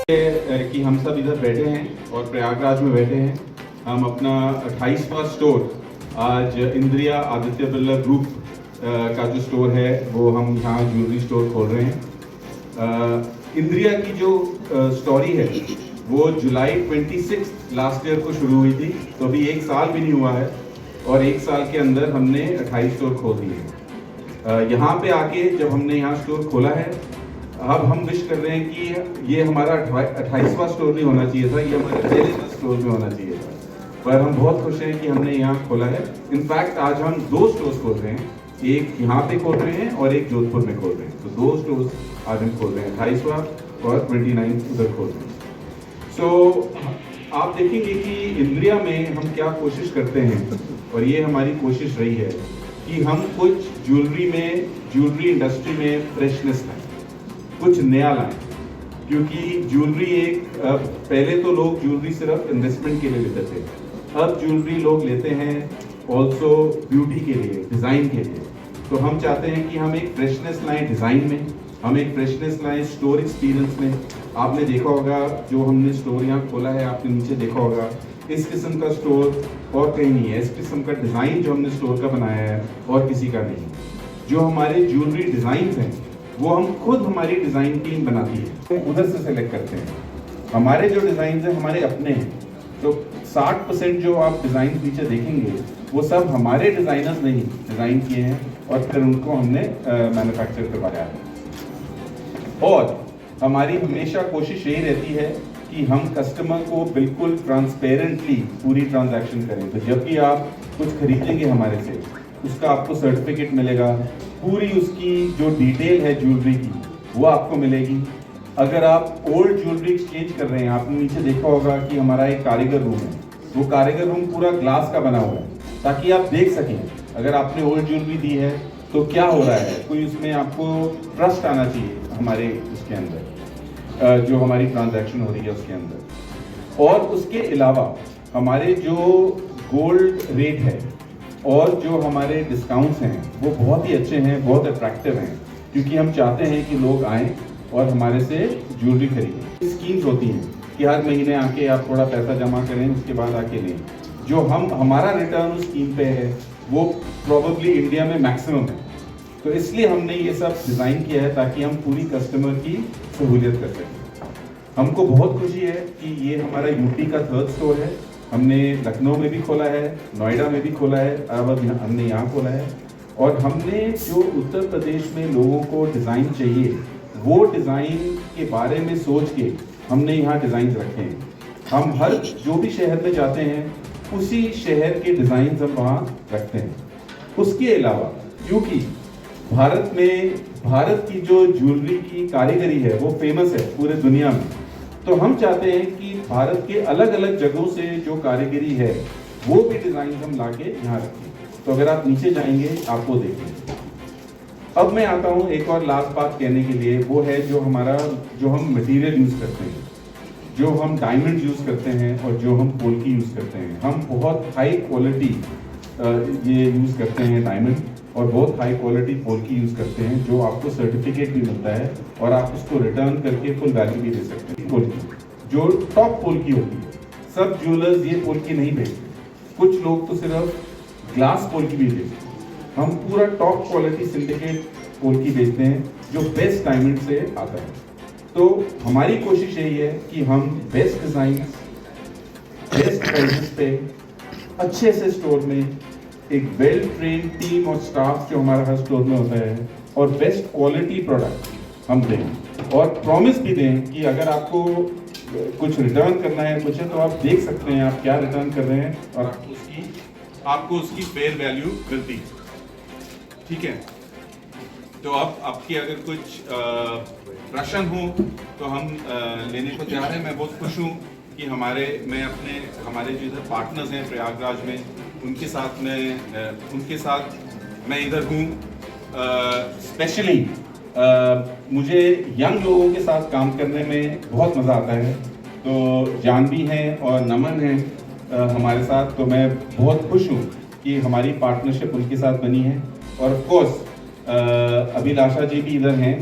कि हम सब इधर बैठे हैं और प्रयागराज में बैठे हैं। हम अपना 28वां स्टोर आज इंद्रिया आदित्य बिरला ग्रुप का जो स्टोर है वो हम यहाँ ज्वेलरी स्टोर खोल रहे हैं। इंद्रिया की जो स्टोरी है वो जुलाई 26 लास्ट ईयर को शुरू हुई थी, तो अभी 1 साल भी नहीं हुआ है और 1 साल के अंदर हमने 28 स्टोर खोल दिए। यहाँ पे आके जब हमने यहाँ स्टोर खोला है, अब हम विश कर रहे हैं कि ये हमारा 28वां स्टोर नहीं होना चाहिए था, ये हमारे पहले स्टोर में होना चाहिए था। पर हम बहुत खुश हैं कि हमने यहाँ खोला है। इनफैक्ट आज हम 2 स्टोर्स खोल रहे हैं, एक यहाँ पे खोल रहे हैं और एक जोधपुर में खोल रहे हैं। तो 2 स्टोर्स आज हम खोल रहे हैं, 28वां और 29 उधर खोल रहे हैं। सो आप देखेंगे कि इंद्रिया में हम क्या कोशिश करते हैं, और ये हमारी कोशिश रही है कि हम कुछ ज्वेलरी इंडस्ट्री में फ्रेशनेस लाएं, कुछ नया लाएं। क्योंकि ज्वेलरी पहले तो लोग ज्वेलरी सिर्फ इन्वेस्टमेंट के लिए लेते थे, अब ज्वेलरी लोग लेते हैं ऑल्सो ब्यूटी के लिए, डिज़ाइन के लिए। तो हम चाहते हैं कि हम एक फ्रेशनेस लाएं डिज़ाइन में, हम एक फ्रेशनेस लाएं स्टोर एक्सपीरियंस में। आपने देखा होगा जो हमने स्टोर यहाँ खोला है, आपने नीचे देखा होगा, इस किस्म का स्टोर और कहीं नहीं है। इस किस्म का डिज़ाइन जो हमने स्टोर का बनाया है और किसी का नहीं। जो हमारे ज्वेलरी डिज़ाइन हैं वो हम खुद हमारी डिज़ाइन टीम बनाती है, तो उधर से सेलेक्ट करते हैं। हमारे जो डिज़ाइन हैं हमारे अपने हैं, तो 60% जो आप डिज़ाइन नीचे देखेंगे वो सब हमारे डिज़ाइनर्स ने ही डिज़ाइन किए हैं और फिर उनको हमने मैन्युफैक्चर करवाया है। और हमारी हमेशा कोशिश यही रहती है कि हम कस्टमर को बिल्कुल ट्रांसपेरेंटली पूरी ट्रांजैक्शन करें। तो जब भी आप कुछ खरीदेंगे हमारे से, उसका आपको सर्टिफिकेट मिलेगा, पूरी उसकी जो डिटेल है ज्वेलरी की वो आपको मिलेगी। अगर आप ओल्ड ज्वेलरी एक्सचेंज कर रहे हैं, आपने नीचे देखा होगा कि हमारा एक कारीगर रूम है, वो कारीगर रूम पूरा ग्लास का बना हुआ है ताकि आप देख सकें अगर आपने ओल्ड ज्वेलरी दी है तो क्या हो रहा है। कोई उसमें आपको ट्रस्ट आना चाहिए हमारे उसके अंदर, जो हमारी ट्रांजैक्शन हो रही है उसके अंदर। और उसके अलावा हमारे जो गोल्ड रेट है और जो हमारे डिस्काउंट्स हैं वो बहुत ही अच्छे हैं, बहुत अट्रैक्टिव हैं, क्योंकि हम चाहते हैं कि लोग आएँ और हमारे से ज्वेलरी खरीदें। स्कीम्स होती हैं कि हर महीने आके आप थोड़ा पैसा जमा करें, उसके बाद आके लें। जो हमारा रिटर्न उस स्कीम पे है वो प्रोबेबली इंडिया में मैक्सिमम है। तो इसलिए हमने ये सब डिज़ाइन किया है ताकि हम पूरी कस्टमर की सहूलियत कर सकें। हमको बहुत खुशी है कि ये हमारा यूपी का 3rd स्टोर है। हमने लखनऊ में भी खोला है, नोएडा में भी खोला है, अब हमने यहाँ खोला है। और हमने जो उत्तर प्रदेश में लोगों को डिज़ाइन चाहिए वो डिज़ाइन के बारे में सोच के हमने यहाँ डिज़ाइन रखे हैं। हम हर जो भी शहर में जाते हैं उसी शहर के डिज़ाइन हम वहाँ रखते हैं। उसके अलावा क्योंकि भारत की जो ज्वेलरी की कारीगरी है वो फेमस है पूरे दुनिया में, तो हम चाहते हैं कि भारत के अलग अलग जगहों से जो कारीगरी है वो भी डिज़ाइन हम लाके यहाँ रखें। तो अगर आप नीचे जाएंगे आप वो देखेंगे। अब मैं आता हूँ एक और लास्ट बात कहने के लिए, वो है जो हम मटेरियल यूज़ करते हैं, जो हम डायमंड यूज़ करते हैं और जो हम पोल्की यूज़ करते हैं। हम बहुत हाई क्वालिटी ये यूज़ करते हैं डायमंड, और बहुत हाई क्वालिटी पोल्की यूज़ करते हैं, जो आपको सर्टिफिकेट भी मिलता है और आप उसको रिटर्न करके फुल वैल्यू भी दे सकते हैं। पोल्की जो टॉप पोल्की होती है, सब ज्वेलर्स ये पोल्की नहीं बेचते, कुछ लोग तो सिर्फ ग्लास पोल्की भी बेचते हैं। हम पूरा टॉप क्वालिटी सिंडिकेट पोल्की बेचते हैं जो बेस्ट डायमंड से आता है। तो हमारी कोशिश यही है कि हम बेस्ट डिज़ाइन, बेस्ट प्राइसेस पे अच्छे से स्टोर में एक वेल ट्रेन टीम और स्टाफ जो हमारा हर स्टोर में होता है और बेस्ट क्वालिटी प्रोडक्ट हम दें, और प्रॉमिस भी दें कि अगर आपको कुछ रिटर्न करना है कुछ है तो आप देख सकते हैं आप क्या रिटर्न कर रहे हैं और आपको उसकी फेयर वैल्यू मिलती है। ठीक है, तो अब आपकी अगर कुछ प्रश्न हो तो हम लेने को तैयार हैं। मैं बहुत खुश हूँ कि हमारे जो इधर पार्टनर्स हैं प्रयागराज में, उनके साथ मैं इधर हूँ। स्पेशली मुझे यंग लोगों के साथ काम करने में बहुत मज़ा आता है। तो जानवी हैं और नमन हैं हमारे साथ, तो मैं बहुत खुश हूँ कि हमारी पार्टनरशिप उनके साथ बनी है। और ऑफ कोर्स अभिलाषा जी भी इधर हैं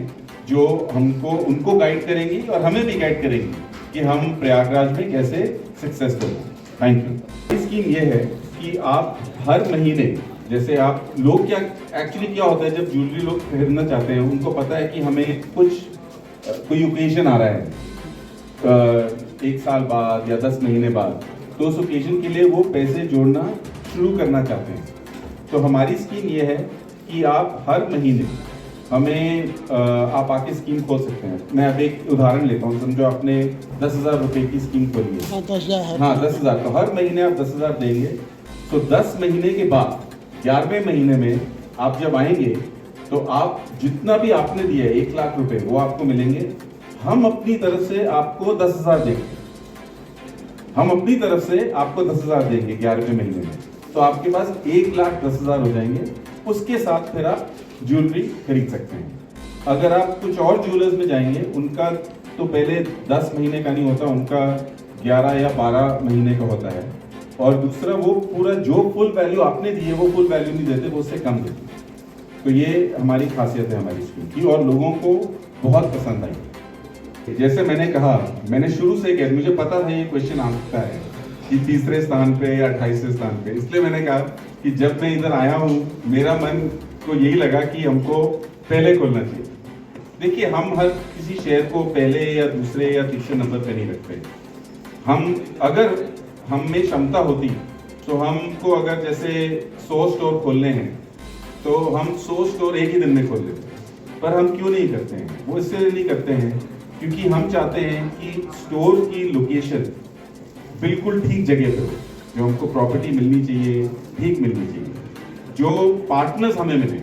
जो उनको गाइड करेंगी और हमें भी गाइड करेंगी कि हम प्रयागराज में कैसे सक्सेसफुल हैं। Thank you. स्कीम ये है कि आप हर महीने, जैसे आप लोग क्या एक्चुअली क्या होता है, जब ज्वेलरी लोग खरीदना चाहते हैं, उनको पता है कि हमें कोई ओकेजन आ रहा है 1 साल बाद या 10 महीने बाद, तो उस ओकेजन के लिए वो पैसे जोड़ना शुरू करना चाहते हैं। तो हमारी स्कीम ये है कि आप हर महीने हमें आप आके स्कीम खोल सकते हैं। मैं अब एक उदाहरण लेता हूँ, समझो आपने 10,000 रुपये की स्कीम खोली है। हाँ 10,000, तो हर महीने आप 10,000 देंगे। तो 10 महीने के बाद 11वें महीने में आप जब आएंगे तो आप जितना भी आपने दिया है 1 लाख रुपए वो आपको मिलेंगे। हम अपनी तरफ से आपको 10,000 देंगे। हम अपनी तरफ से आपको 10,000 देंगे 11वें महीने में, तो आपके पास 1,10,000 हो जाएंगे। उसके साथ फिर आप ज्वेलरी खरीद सकते हैं। अगर आप कुछ और ज्वेलर्स में जाएंगे, उनका तो पहले 10 महीने का नहीं होता, उनका 11 या 12 महीने का होता है। और दूसरा, वो पूरा जो फुल वैल्यू आपने दी है वो फुल वैल्यू नहीं देते, वो उससे कम देते। तो ये हमारी खासियत है हमारी स्कीम की, और लोगों को बहुत पसंद आई। जैसे मैंने कहा, मैंने शुरू से कहा, मुझे पता था ये क्वेश्चन आ सकता है कि 3रे स्थान पे या 28वें स्थान पे, इसलिए मैंने कहा कि जब मैं इधर आया हूँ मेरा मन को यही लगा कि हमको पहले खोलना चाहिए। देखिए, हम हर किसी शहर को पहले या दूसरे या तीसरे नंबर पे नहीं रखते। हम अगर हम में क्षमता होती तो हमको अगर जैसे 100 स्टोर खोलने हैं तो हम 100 स्टोर एक ही दिन में खोल लेते हैं। पर हम क्यों नहीं करते हैं? वो इसलिए नहीं करते हैं क्योंकि हम चाहते हैं कि स्टोर की लोकेशन बिल्कुल ठीक जगह पे हो, जो हमको प्रॉपर्टी मिलनी चाहिए ठीक मिलनी चाहिए, जो पार्टनर्स हमें मिले।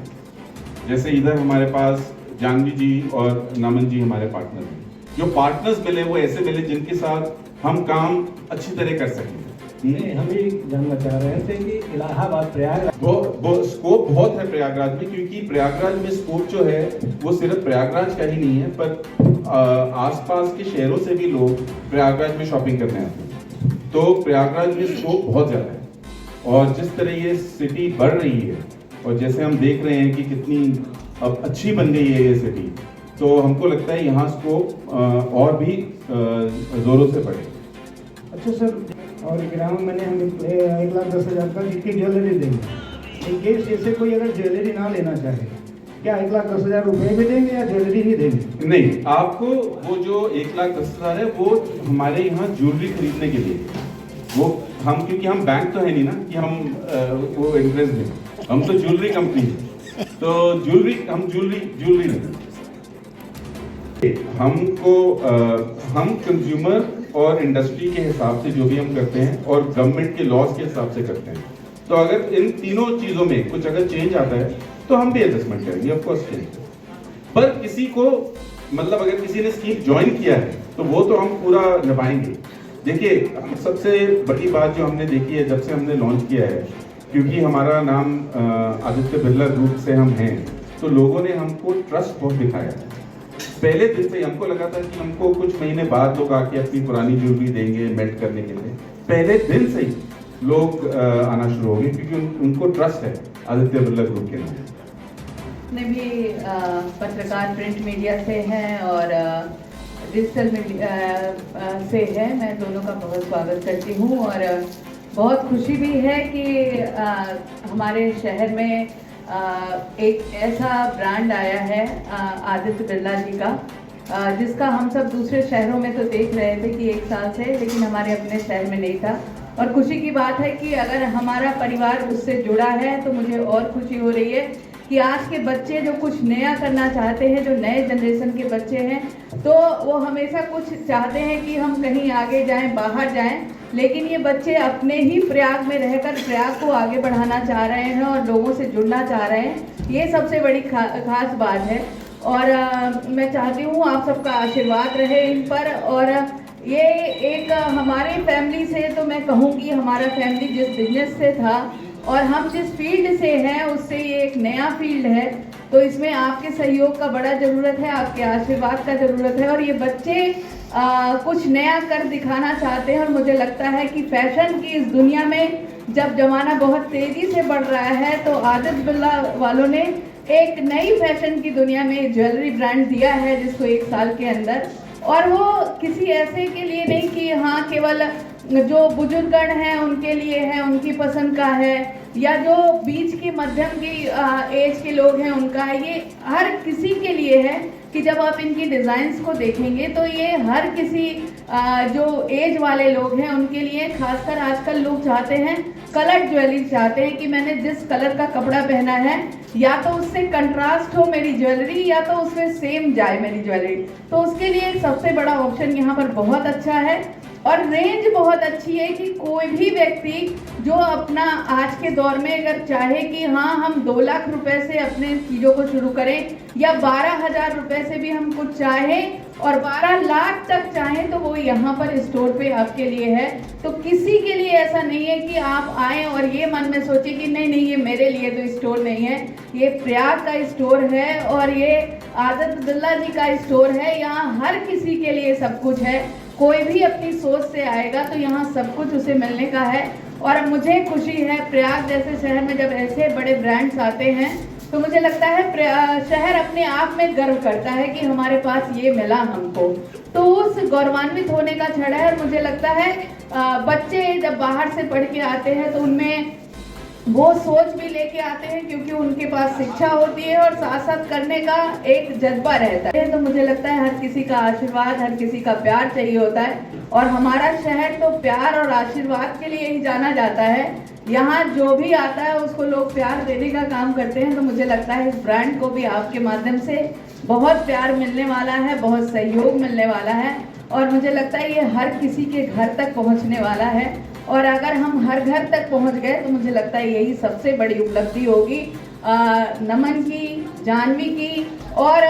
जैसे इधर हमारे पास जानवी जी और नमन जी हमारे पार्टनर हैं। जो पार्टनर्स मिले वो ऐसे मिले जिनके साथ हम काम अच्छी तरह कर सकें। नहीं, हम ये जानना चाह रहे थे कि इलाहाबाद प्रयागराज वो स्कोप बहुत है प्रयागराज में, क्योंकि प्रयागराज में स्कोप जो है वो सिर्फ प्रयागराज का ही नहीं है, पर आसपास के शहरों से भी लोग प्रयागराज में शॉपिंग करने आते हैं। तो प्रयागराज में स्कोप बहुत ज़्यादा है। और जिस तरह ये सिटी बढ़ रही है और जैसे हम देख रहे हैं कि कितनी अब अच्छी बन गई है ये सिटी, तो हमको लगता है यहाँ स्कोप और भी ज़ोरों से बढ़े। अच्छा सर, और ग्राम मैंने हम 1,10,000 का जितनी ज्वेलरी देंगे, इन केस जैसे कोई अगर ज्वेलरी ना लेना चाहे, क्या 1,10,000 रुपये भी देंगे या ज्वेलरी ही देंगे? नहीं, आपको वो जो 1,10,000 है वो हमारे यहाँ ज्वेलरी खरीदने के लिए, वो हम, क्योंकि हम बैंक तो है नहीं ना कि हम वो इंटरेस्ट दें, हम तो ज्वेलरी कंपनी है, तो हम ज्वेलरी नहीं। हमको हम कंज्यूमर और इंडस्ट्री के हिसाब से जो भी हम करते हैं और गवर्नमेंट के लॉज के हिसाब से करते हैं। तो अगर इन तीनों चीज़ों में कुछ अगर चेंज आता है तो हम भी एडजस्टमेंट करेंगे, ऑफ कोर्स चेंज। पर किसी को मतलब अगर किसी ने स्कीम ज्वाइन किया है तो वो तो हम पूरा निभाएंगे। देखिए, सबसे बड़ी बात जो हमने देखी है जब से हमने लॉन्च किया है, क्योंकि हमारा नाम आदित्य बिरला ग्रुप से हम हैं, तो लोगों ने हमको ट्रस्ट बहुत दिखाया है। पहले दिन से हमको लगा था कि हमको कुछ महीने बाद लोग आके अपनी पुरानी ज्वेलरी देंगे मेल्ट करने के लिए। पहले दिन से ही लोग आना शुरू हो गए क्योंकि उनको ट्रस्ट है आदित्य बिरला ग्रुप के नाम। ने भी पत्रकार प्रिंट मीडिया से हैं और डिजिटल मीडिया से है। मैं दोनों का बहुत स्वागत करती हूँ और बहुत खुशी भी है कि हमारे शहर में एक ऐसा ब्रांड आया है आदित्य बिरला जी का, जिसका हम सब दूसरे शहरों में तो देख रहे थे कि 1 साल से, लेकिन हमारे अपने शहर में नहीं था। और खुशी की बात है कि अगर हमारा परिवार उससे जुड़ा है तो मुझे और खुशी हो रही है कि आज के बच्चे जो कुछ नया करना चाहते हैं, जो नए जनरेशन के बच्चे हैं, तो वो हमेशा कुछ चाहते हैं कि हम कहीं आगे जाएं, बाहर जाएं, लेकिन ये बच्चे अपने ही प्रयाग में रहकर प्रयाग को आगे बढ़ाना चाह रहे हैं और लोगों से जुड़ना चाह रहे हैं। ये सबसे बड़ी खास बात है और मैं चाहती हूँ आप सबका आशीर्वाद रहे इन पर। और ये एक हमारे फैमिली से, तो मैं कहूँगी हमारा फैमिली जिस बिजनेस से था और हम जिस फील्ड से हैं उससे ये एक नया फील्ड है, तो इसमें आपके सहयोग का बड़ा ज़रूरत है, आपके आशीर्वाद का ज़रूरत है। और ये बच्चे कुछ नया कर दिखाना चाहते हैं और मुझे लगता है कि फैशन की इस दुनिया में जब ज़माना बहुत तेज़ी से बढ़ रहा है तो आदित्य बिरला वालों ने एक नई फैशन की दुनिया में ज्वेलरी ब्रांड दिया है जिसको 1 साल के अंदर और वो किसी ऐसे के लिए नहीं कि हाँ केवल जो बुजुर्गगण हैं उनके लिए है, उनकी पसंद का है, या जो बीच की मध्यम की एज के लोग हैं उनका है। ये हर किसी के लिए है कि जब आप इनकी डिज़ाइंस को देखेंगे तो ये हर किसी जो एज वाले लोग हैं उनके लिए, खासकर आजकल लोग चाहते हैं कलर ज्वेलरी, चाहते हैं कि मैंने जिस कलर का कपड़ा पहना है या तो उससे कंट्रास्ट हो मेरी ज्वेलरी या तो उससे सेम जाए मेरी ज्वेलरी। तो उसके लिए सबसे बड़ा ऑप्शन यहाँ पर बहुत अच्छा है और रेंज बहुत अच्छी है कि कोई भी व्यक्ति जो अपना आज के दौर में अगर चाहे कि हाँ हम 2 लाख रुपए से अपने चीज़ों को शुरू करें या 12,000 रुपए से भी हम कुछ चाहें और 12 लाख तक चाहें तो वो यहाँ पर स्टोर पे आपके लिए है। तो किसी के लिए ऐसा नहीं है कि आप आएँ और ये मन में सोचें कि नहीं नहीं ये मेरे लिए तो स्टोर नहीं है। ये प्रयाग का स्टोर है और ये आदत बिल्ला जी का स्टोर है। यहाँ हर किसी के लिए सब कुछ है। कोई भी अपनी सोच से आएगा तो यहाँ सब कुछ उसे मिलने का है। और मुझे खुशी है प्रयाग जैसे शहर में जब ऐसे बड़े ब्रांड्स आते हैं तो मुझे लगता है शहर अपने आप में गर्व करता है कि हमारे पास ये मिला हमको। तो उस गौरवान्वित होने का क्षण है। और मुझे लगता है बच्चे जब बाहर से पढ़ के आते हैं तो उनमें वो सोच भी लेके आते हैं क्योंकि उनके पास शिक्षा होती है और साथ साथ करने का एक जज्बा रहता है। तो मुझे लगता है हर किसी का आशीर्वाद, हर किसी का प्यार चाहिए होता है और हमारा शहर तो प्यार और आशीर्वाद के लिए ही जाना जाता है। यहाँ जो भी आता है उसको लोग प्यार देने का काम करते हैं। तो मुझे लगता है इस ब्रांड को भी आपके माध्यम से बहुत प्यार मिलने वाला है, बहुत सहयोग मिलने वाला है और मुझे लगता है ये हर किसी के घर तक पहुँचने वाला है। और अगर हम हर घर तक पहुंच गए तो मुझे लगता है यही सबसे बड़ी उपलब्धि होगी नमन की, जानवी की और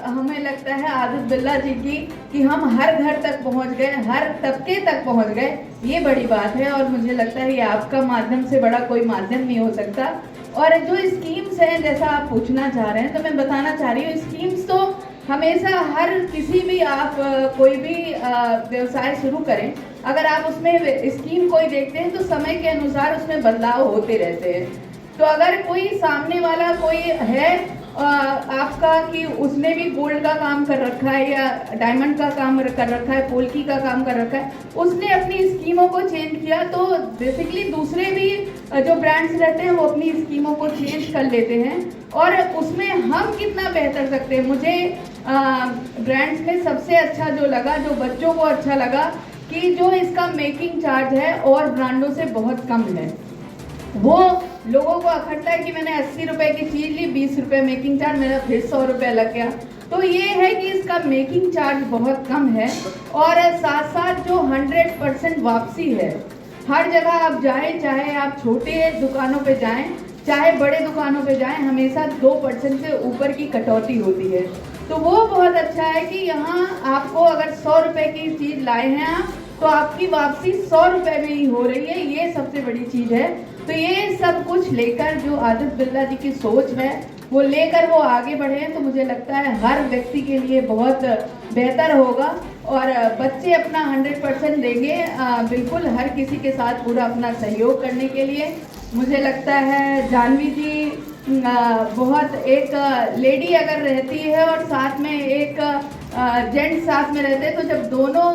हमें लगता है आदित्य बिल्ला जी की कि हम हर घर तक पहुंच गए, हर तबके तक पहुंच गए। ये बड़ी बात है और मुझे लगता है ये आपका माध्यम से बड़ा कोई माध्यम नहीं हो सकता। और जो स्कीम्स हैं जैसा आप पूछना चाह रहे हैं तो मैं बताना चाह रही हूँ, स्कीम्स तो हमेशा हर किसी भी आप कोई भी व्यवसाय शुरू करें, अगर आप उसमें स्कीम कोई देखते हैं तो समय के अनुसार उसमें बदलाव होते रहते हैं। तो अगर कोई सामने वाला कोई है आपका कि उसने भी गोल्ड का काम कर रखा है या डायमंड का काम कर रखा है, पोल्की का काम कर रखा है, उसने अपनी स्कीमों को चेंज किया तो बेसिकली दूसरे भी जो ब्रांड्स रहते हैं वो अपनी स्कीमों को चेंज कर लेते हैं और उसमें हम कितना बेहतर सकते हैं। मुझे ब्रांड्स में सबसे अच्छा जो लगा, जो बच्चों को अच्छा लगा कि जो इसका मेकिंग चार्ज है और ब्रांडों से बहुत कम है। वो लोगों को अखड़ता है कि मैंने 80 रुपए की चीज़ ली, 20 रुपए मेकिंग चार्ज, मेरा फिर 100 रुपये लग गया। तो ये है कि इसका मेकिंग चार्ज बहुत कम है और साथ साथ जो 100% वापसी है। हर जगह आप जाएं, चाहे आप छोटे दुकानों पे जाएं चाहे बड़े दुकानों पे जाएं, हमेशा 2% से ऊपर की कटौती होती है। तो वो बहुत अच्छा है कि यहाँ आपको अगर 100 रुपये की चीज़ लाए हैं आप तो आपकी वापसी 100 रुपये में ही हो रही है। ये सबसे बड़ी चीज़ है। तो ये सब कुछ लेकर जो आदित्य बिल्ला जी की सोच है वो लेकर वो आगे बढ़े हैं तो मुझे लगता है हर व्यक्ति के लिए बहुत बेहतर होगा और बच्चे अपना 100% देंगे बिल्कुल हर किसी के साथ पूरा अपना सहयोग करने के लिए। मुझे लगता है जानवी जी बहुत एक लेडी अगर रहती है और साथ में एक जेंट्स साथ में रहते हैं तो जब दोनों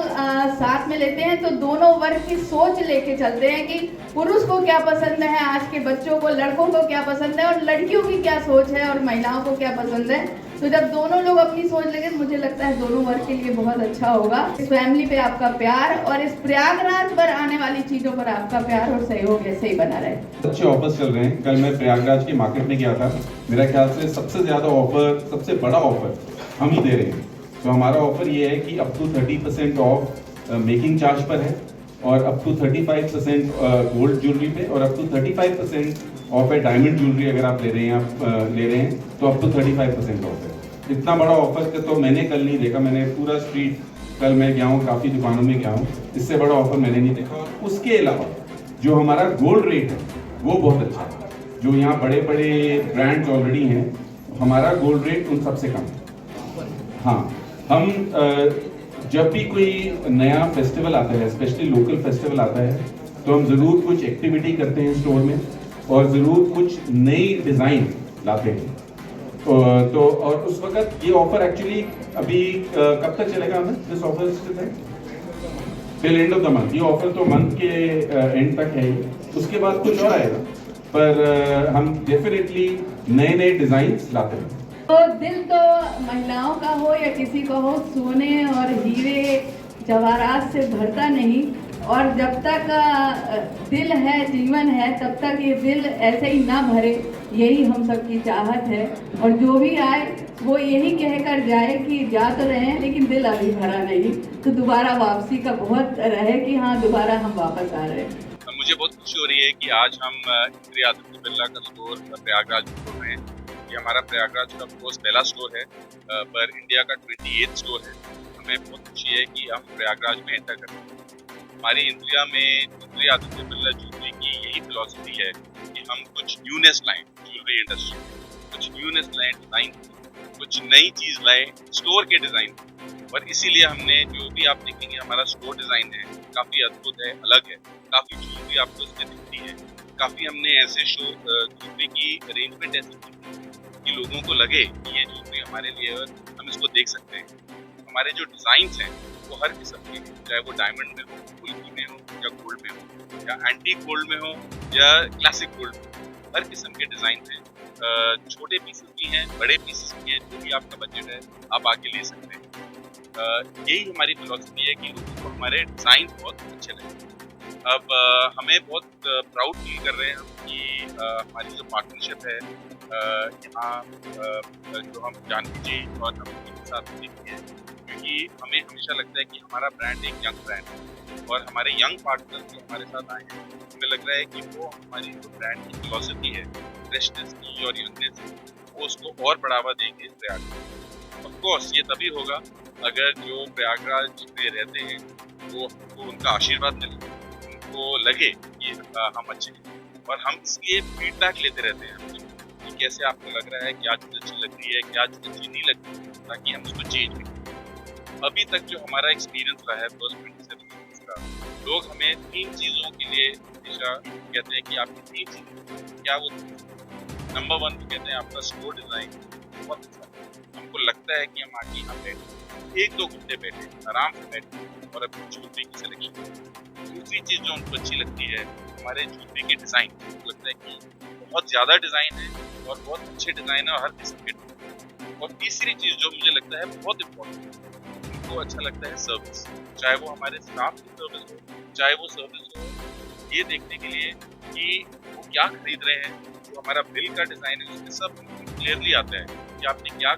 साथ में लेते हैं तो दोनों वर्ग की सोच लेके चलते हैं कि पुरुष को क्या पसंद है, आज के बच्चों को, लड़कों को क्या पसंद है और लड़कियों की क्या सोच है और महिलाओं को क्या पसंद है। तो जब दोनों लोग अपनी सोच लेंगे तो मुझे लगता है दोनों वर्ग के लिए बहुत अच्छा होगा। इस फैमिली पे आपका प्यार और इस प्रयागराज पर आने वाली चीज़ों पर आपका प्यार और सहयोग ऐसे ही बना रहे। अच्छे ऑफर्स चल रहे हैं। कल मैं प्रयागराज की मार्केट में गया था, मेरा ख्याल से सबसे ज़्यादा ऑफर, सबसे बड़ा ऑफर हम ही दे रहे हैं। तो हमारा ऑफर ये है कि up to 30% off making charge पर है और अप टू 35% गोल्ड ज्वेलरी पे और अप टू 35% ऑफ है डायमंड ज्वेलरी। अगर आप ले रहे हैं तो अप टू 35% ऑफ है। इतना बड़ा ऑफर तो मैंने कल नहीं देखा। मैंने पूरा स्ट्रीट कल मैं गया हूँ, काफ़ी दुकानों में गया हूँ, इससे बड़ा ऑफर मैंने नहीं देखा। और उसके अलावा जो हमारा गोल्ड रेट है वो बहुत अच्छा है। जो यहाँ बड़े बड़े ब्रांड्स ऑलरेडी हैं, हमारा गोल्ड रेट उन सबसे कम है। हाँ, हम जब भी कोई नया फेस्टिवल आता है, स्पेशली लोकल फेस्टिवल आता है, तो हम ज़रूर कुछ एक्टिविटी करते हैं स्टोर में और ज़रूर कुछ नई डिज़ाइन लाते हैं। तो और उस वक्त ये ऑफर एक्चुअली अभी कब तक चलेगा हमें this offer till end of the month. ये ऑफर तो मंथ के एंड तक है ही, उसके बाद कुछ और आएगा, पर हम डेफिनेटली नए नए डिजाइन लाते हैं। तो दिल तो महिलाओं का हो या किसी का हो, सोने और हीरे जवाहरात से भरता नहीं, और जब तक दिल है, जीवन है, तब तक ये दिल ऐसे ही ना भरे, यही हम सबकी चाहत है। और जो भी आए वो यही कहकर जाए कि जा तो रहे हैं लेकिन दिल अभी भरा नहीं, तो दोबारा वापसी का बहुत रहे कि हाँ दोबारा हम वापस आ रहे हैं। मुझे बहुत खुशी हो रही है कि आज हम इंद्रिया आदित्य बिरला का स्टोर प्रयागराज में खोल रहे हैं। ये हमारा प्रयागराज का कोर्स पहला स्टोर है, पर इंडिया का 28 स्टोर है। हमें बहुत खुशी है कि हम प्रयागराज में एंटर करते हैं। हमारी इंडिया में इंद्रिया आदित्य बिरला ज्वेलरी की यही फिलॉसफी है कि हम कुछ न्यूनेस लाएं ज्वेलरी इंडस्ट्री में, कुछ न्यूनेस लाएं डिजाइन, कुछ नई चीज लाएं स्टोर के डिजाइन। और इसीलिए हमने जो भी आप देखेंगे हमारा स्टोर डिजाइन है काफी अद्भुत है, अलग है, काफी ज्वेलरी आपको इसमें दिखती है। काफी हमने ऐसे ज्वेलरी की अरेंजमेंट ऐसी की कि लोगों को लगे कि ये ज्वेलरी हमारे लिए हम इसको देख सकते हैं। हमारे जो डिजाइन हैं वो हर किस्म के, चाहे वो डायमंड में हो, फुल्की में हो, या गोल्ड में हो, या एंटीक गोल्ड में हो, या क्लासिक गोल्ड में हो, हर किस्म के डिजाइन हैं। छोटे पीसेस भी हैं, बड़े पीसेस भी हैं, जो भी आपका बजट है आप आके ले सकते हैं। यही हमारी फिलॉसफी है कि लोगों को हमारे डिजाइन बहुत अच्छे लगे। अब हमें बहुत प्राउड फील कर रहे हैं हम कि हमारी जो पार्टनरशिप है यहाँ जो हम जानवी जी और नमन के साथ देखते हैं, क्योंकि हमें हमेशा लगता है कि हमारा ब्रांड एक यंग ब्रांड है और हमारे यंग पार्टनर जो हमारे साथ आए हैं हमें लग रहा है कि वो हमारी जो ब्रांड की फिलॉसफी है फ्रेशनेस की और यंगनेस की, वो उसको और बढ़ावा देंगे प्रयागराज। ऑफ कोर्स ये तभी होगा अगर जो प्रयागराज में रहते हैं वो हमको उनका आशीर्वाद मिले, उनको लगे कि हम अच्छे हैं, और हम इसलिए फीडबैक लेते रहते हैं कि कैसे आपको लग रहा है, क्या चीज़ अच्छी लग रही है, क्या चीज़ अच्छी नहीं लग रही है, ताकि हम उसको चेंज करें। अभी तक जो हमारा एक्सपीरियंस रहा है फर्स्ट 27 ईयर्स का, लोग हमें 3 चीज़ों के लिए हमेशा कहते हैं कि आपकी 3 चीज़ें क्या, वो नंबर 1 कहते हैं आपका स्टोर डिज़ाइन बहुत अच्छा है। हमको लगता है कि हम आगे यहाँ बैठे 1-2 घंटे बैठे आराम से बैठे और अपनी ज्वेलरी की सिलेक्शन। दूसरी चीज़ जो उनको अच्छी लगती है हमारे ज्वेलरी के डिज़ाइन, लगता है कि बहुत ज़्यादा डिज़ाइन है और बहुत अच्छे डिज़ाइन है और हर किस्म के। और तीसरी चीज़ जो मुझे लगता है बहुत इम्पोर्टेंट, उनको अच्छा लगता है सर्विस, चाहे वो हमारे स्टाफ की सर्विस हो, चाहे वो सर्विस हो ये देखने के लिए कि वो क्या खरीद रहे हैं। जो हमारा बिल का डिज़ाइन है उसमें सब क्लियरली आता है कि आपने क्या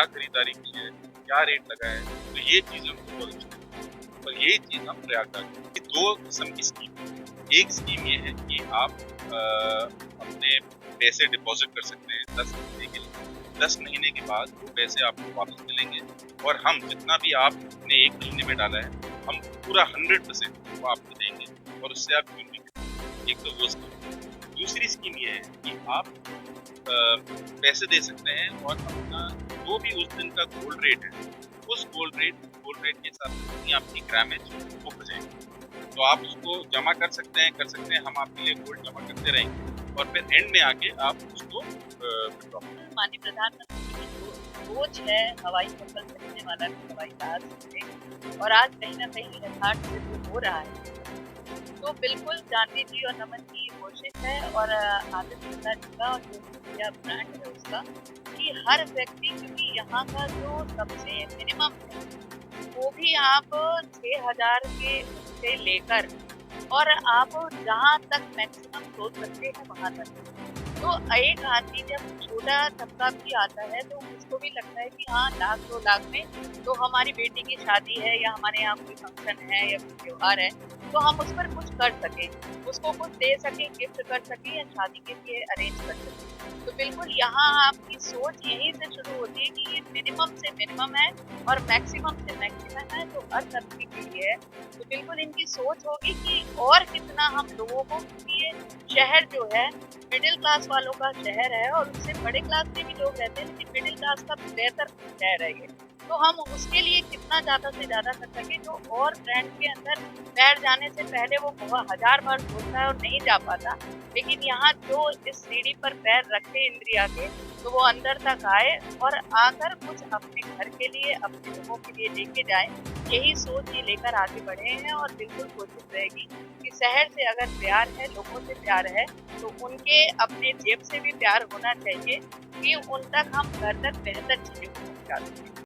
खरीदारी की है, क्या रेट लगा है। तो ये चीज़ हमको बहुत अच्छी लगती है और यही चीज़ हम प्रयागराज 2 किस्म की स्कीम। एक स्कीम ये है कि आप अपने पैसे डिपॉजिट कर सकते हैं 10 महीने के लिए। 10 महीने के बाद वो पैसे आपको वापस मिलेंगे और हम जितना भी आपने 1 महीने में डाला है हम पूरा 100% वो आपको देंगे और उससे आप ज्वेलरी खरीदेंगे। एक तो वो स्कीम। दूसरी स्कीम ये है कि आप पैसे दे सकते हैं और अपना जो भी उस दिन का गोल्ड रेट है उस गोल्ड रेट के हिसाब से जितनी आपकी ग्रामेज वो हो जाएगी, तो आप उसको जमा कर सकते हैं। हम आपके लिए गोल्ड जमा करते रहेंगे और फिर एंड में आके आप उसको माननीय प्रधानमंत्री की सोच है हवाई सफर करने वाला हवाई जहाज से, और आज कहीं ना कहीं यथार्थ सिद्ध हो रहा है। तो बिल्कुल जानवी जी और नमन की कोशिश है और आदित्य बिरला जी का और जो इंडिया ब्रांड है उसका कि हर व्यक्ति, क्योंकि यहाँ का जो सबसे मिनिमम है वो भी आप 6,000 के से लेकर और आप जहाँ तक मैक्सिमम सोच सकते हैं वहाँ तक। तो एक आदमी जब छोटा तबका भी आता है तो उसको भी लगता है कि हाँ 1,00,000-2 लाख में तो हमारी बेटी की शादी है या हमारे यहाँ कोई फंक्शन है या कोई त्योहार है तो हम उस पर कुछ कर सकें, उसको कुछ दे सकें, गिफ्ट कर सकें या शादी के लिए अरेंज कर सकें। तो बिल्कुल यहाँ आपकी सोच यहीं से शुरू होती है कि ये मिनिमम से मिनिमम है और मैक्सिमम से मैक्सिमम है, तो हर तबके के लिए है। तो बिल्कुल इनकी सोच होगी कि और कितना हम लोगों को, ये शहर जो है मिडिल क्लास वालों का शहर है और उससे बड़े क्लास के भी लोग रहते हैं, लेकिन मिडिल क्लास का बेहतर शहर है ये। तो हम उसके लिए कितना ज़्यादा से ज़्यादा कर सकें, जो और ब्रांड के अंदर पैर जाने से पहले वो बहुत 1000 बार सोचता है और नहीं जा पाता, लेकिन यहाँ जो इस सीढ़ी पर पैर रखे इंद्रिया के, तो वो अंदर तक आए और आकर कुछ अपने घर के लिए, अपने लोगों के लिए लेके जाए। यही सोच ये लेकर आगे बढ़े हैं और बिल्कुल कोशिश रहेगी कि शहर से अगर प्यार है, लोगों से प्यार है, तो उनके अपने जेब से भी प्यार होना चाहिए कि उन तक हम घर तक बेहतर चीज़ें को पहुँचा सकें।